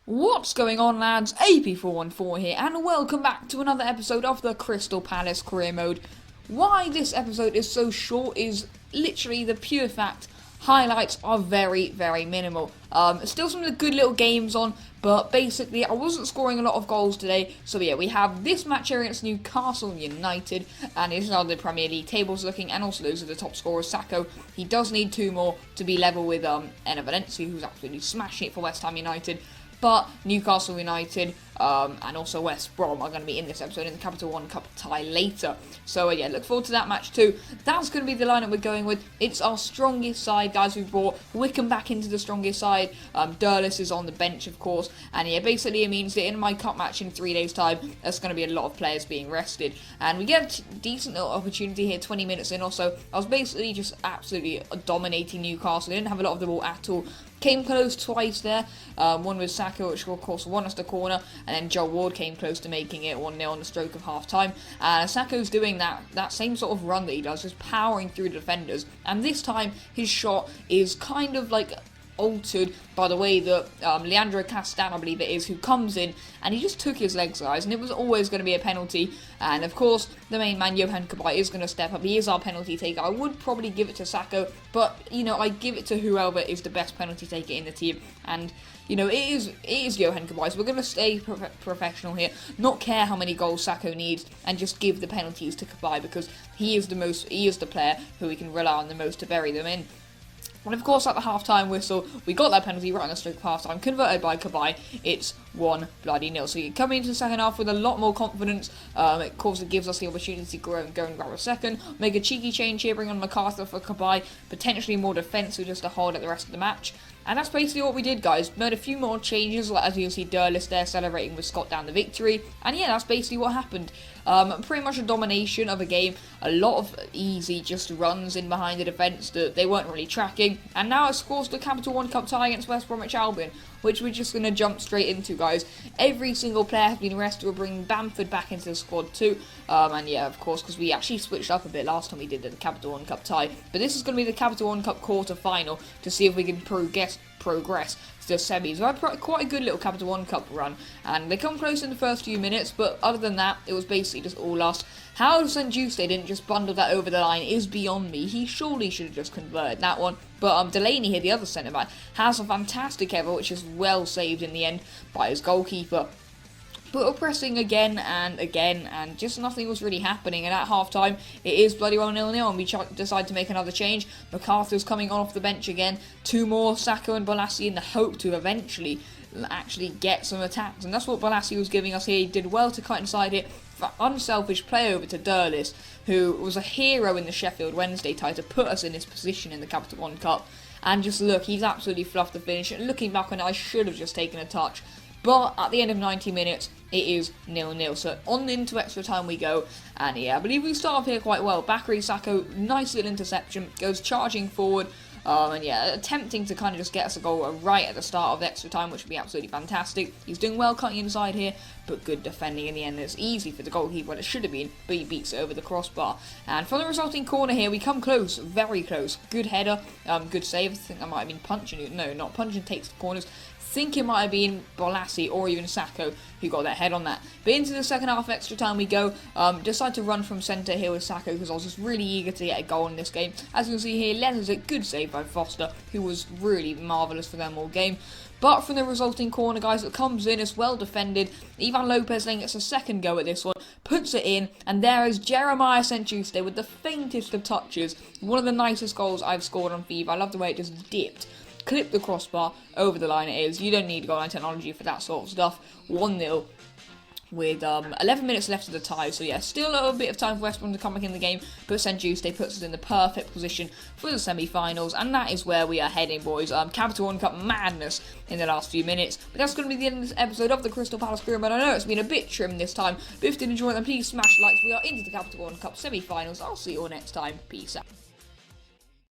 What's going on, lads? AP414 here, and welcome back to another episode of the Crystal Palace Career Mode. Why this episode is so short is literally the pure fact highlights are very, very minimal. Still some of the good little games on, but basically I wasn't scoring a lot of goals today. So yeah, we have this match here against Newcastle United, and this is how the Premier League tables looking, and also those are the top scorers. Sacco, he does need 2 more to be level with Enner Valencia, who's absolutely smashing it for West Ham United. But Newcastle United and also West Brom are going to be in this episode in the Capital One Cup tie later. So yeah, look forward to that match too. That's going to be the lineup we're going with. It's our strongest side, guys. We've brought Wickham back into the strongest side. Durlis is on the bench, of course. And yeah, basically it means that in my cup match in 3 days' time, there's going to be a lot of players being rested. And we get a decent little opportunity here, 20 minutes in or so. I was basically just absolutely dominating Newcastle. I didn't have a lot of the ball at all. Came close twice there, one with Sacco, which of course won us the corner, and then Joe Ward came close to making it 1-0 on the stroke of half-time. Sacco's doing that same sort of run that he does, just powering through the defenders, and this time his shot is kind of like altered by the way that Leandro Castan, I believe it is, who comes in and he just took his legs, guys, and it was always going to be a penalty. And of course the main man Johan Cabaye is going to step up. He is our penalty taker. I would probably give it to Sacco, but you know, I give it to whoever is the best penalty taker in the team. And you know, it is Johan Cabaye, so we're going to stay professional here, not care how many goals Sacco needs, and just give the penalties to Cabaye, because he is the player who we can rely on the most to bury them in. And of course, at the half-time whistle, we got that penalty right on the stroke of half-time, converted by Cabaye. It's 1-0. So you're coming into the second half with a lot more confidence. Of course, it gives us the opportunity to go and grab a second, make a cheeky change here, bring on MacArthur for Cabaye, potentially more defensive just to hold at the rest of the match. And that's basically what we did, guys. Made a few more changes, like as you can see Durlis there celebrating with Scott down the victory. And yeah, that's basically what happened. Pretty much a domination of a game. A lot of easy just runs in behind the defence that they weren't really tracking. And now it's of course the Capital One Cup tie against West Bromwich Albion, which we're just going to jump straight into, guys. Every single player has been rested. We're bringing Bamford back into the squad too. And yeah, of course, because we actually switched up a bit last time we did the Capital One Cup tie. But this is going to be the Capital One Cup quarter-final to see if we can progress to the semis. We had quite a good little Capital One Cup run, and they come close in the first few minutes, but other than that, it was basically just all lost. How St. Juste didn't just bundle that over the line is beyond me. He surely should have just converted that one. But Delaney here, the other centre-back, has a fantastic header, which is well saved in the end by his goalkeeper. But we're pressing again, and just nothing was really happening. And at half-time, it is bloody well 0-0, and we decide to make another change. MacArthur's coming on off the bench again. 2 more, Sacco and Bolasie, in the hope to eventually actually get some attacks. And that's what Bolasie was giving us here. He did well to cut inside it. For unselfish play over to Durlis, who was a hero in the Sheffield Wednesday tie to put us in this position in the Capital One Cup. And just look, he's absolutely fluffed the finish. And looking back on it, I should have just taken a touch. But at the end of 90 minutes, it is 0-0. So on into extra time we go. And yeah, I believe we start off here quite well. Bakary Sacco, nice little interception, goes charging forward. And yeah, attempting to kind of just get us a goal right at the start of the extra time, which would be absolutely fantastic. He's doing well cutting inside here, but good defending in the end. It's easy for the goalkeeper when it should have been, but he beats it over the crossbar. And from the resulting corner here, we come close, very close. Good header, good save. I think that might have been Puncheon. No, not Puncheon takes the corners. I think it might have been Bolasie or even Sacco who got their head on that. But into the second half extra time we go. Decide to run from centre here with Sacco because I was just really eager to get a goal in this game. As you can see here, letters it, good save by Foster, who was really marvellous for them all game. But from the resulting corner, guys, it comes in, it's well defended. Ivan Lopez then gets a second go at this one, puts it in, and there is Jeremiah St. Juste with the faintest of touches. One of the nicest goals I've scored on FIFA. I love the way it just dipped. Clip the crossbar over the line. It is. You don't need goal line technology for that sort of stuff. 1-0 with 11 minutes left of the tie. So yeah, still a little bit of time for West Brom to come back in the game. But St. Juste puts us in the perfect position for the semi-finals. And that is where we are heading, boys. Capital One Cup madness in the last few minutes. But that's going to be the end of this episode of the Crystal Palace Career Mode. I know it's been a bit trim this time. But if you did enjoy it, then please smash likes. We are into the Capital One Cup semi-finals. I'll see you all next time. Peace out.